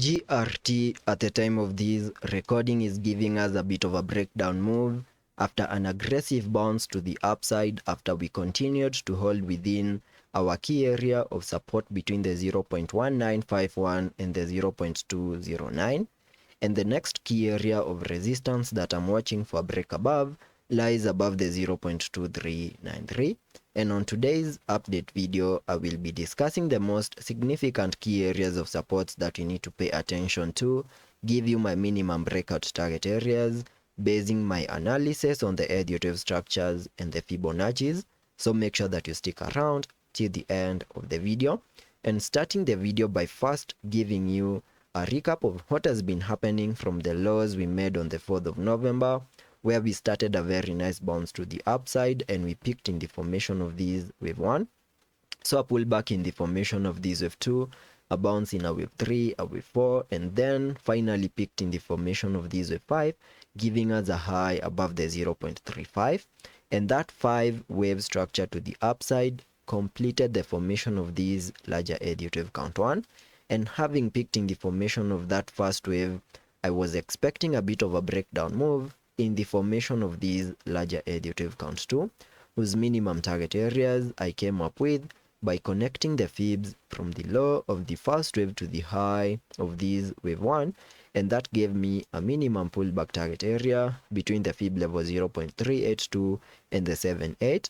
GRT at the time of this recording is giving us a bit of a breakdown move after an aggressive bounce to the upside after we continued to hold within our key area of support between the 0.1951 and the 0.209, and the next key area of resistance that I'm watching for a break above lies above the 0.2393. And on today's update video, I will be discussing the most significant key areas of supports that you need to pay attention to, give you my minimum breakout target areas, basing my analysis on the derivative structures and the Fibonacci's. So make sure that you stick around till the end of the video, and starting the video by first giving you a recap of what has been happening from the lows we made on the 4th of November, where we started a very nice bounce to the upside and we peaked in the formation of these wave 1. So a pullback in the formation of these wave 2, a bounce in a wave 3, a wave 4, and then finally peaked in the formation of these wave 5, giving us a high above the 0.35. And that 5 wave structure to the upside completed the formation of these larger additive count 1. And having peaked in the formation of that first wave, I was expecting a bit of a breakdown move in the formation of these larger additive count 2, whose minimum target areas I came up with by connecting the fibs from the low of the first wave to the high of these wave 1, and that gave me a minimum pullback target area between the fib level 0.382 and the 78,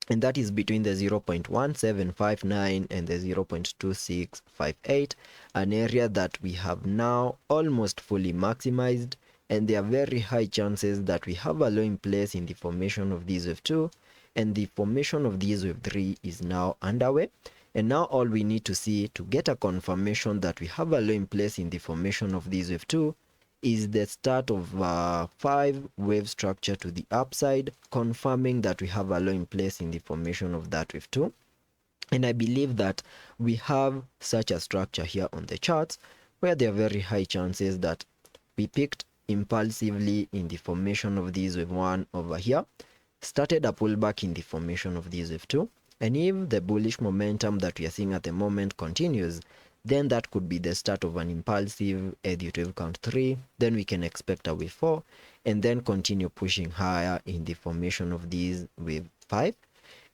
and that is between the 0.1759 and the 0.2658, an area that we have now almost fully maximized, and there are very high chances that we have a low in place in the formation of these wave 2, and the formation of these wave 3 is now underway. And now all we need to see to get a confirmation that we have a low in place in the formation of these wave 2 is the start of a 5 wave structure to the upside, confirming that we have a low in place in the formation of that wave 2. And I believe that we have such a structure here on the charts, where there are very high chances that we picked impulsively in the formation of these wave 1 over here, started a pullback in the formation of these wave 2, and if the bullish momentum that we are seeing at the moment continues, then that could be the start of an impulsive additive count 3. Then we can expect a wave 4 and then continue pushing higher in the formation of these wave 5,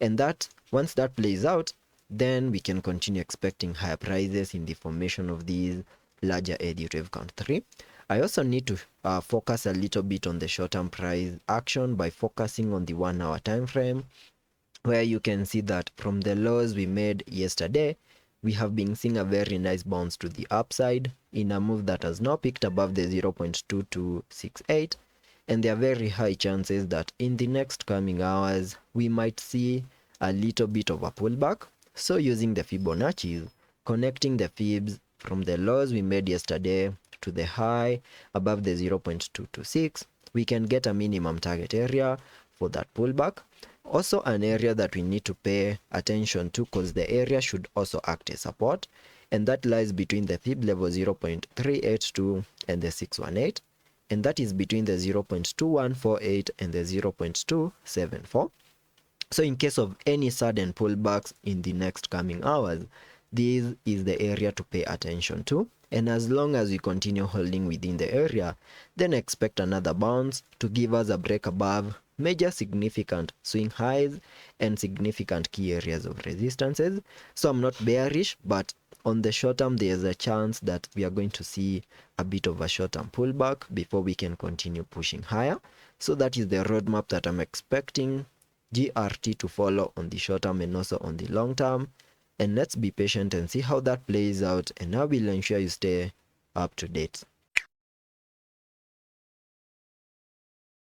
and that once that plays out, then we can continue expecting higher prices in the formation of these larger additive count 3. I also need to focus a little bit on the short-term price action by focusing on the 1 hour time frame, where you can see that from the lows we made yesterday, we have been seeing a very nice bounce to the upside in a move that has now peaked above the 0.2268, and there are very high chances that in the next coming hours we might see a little bit of a pullback. So using the Fibonacci, connecting the fibs from the lows we made yesterday to the high above the 0.226, we can get a minimum target area for that pullback. Also an area that we need to pay attention to, because the area should also act as support, and that lies between the fib level 0.382 and the 618, and that is between the 0.2148 and the 0.274. So in case of any sudden pullbacks in the next coming hours, this is the area to pay attention to. And as long as we continue holding within the area, then expect another bounce to give us a break above major significant swing highs and significant key areas of resistances. So I'm not bearish, but on the short term there's a chance that we are going to see a bit of a short term pullback before we can continue pushing higher. So that is the roadmap that I'm expecting GRT to follow on the short term and also on the long term. And let's be patient and see how that plays out, and I will ensure you stay up to date.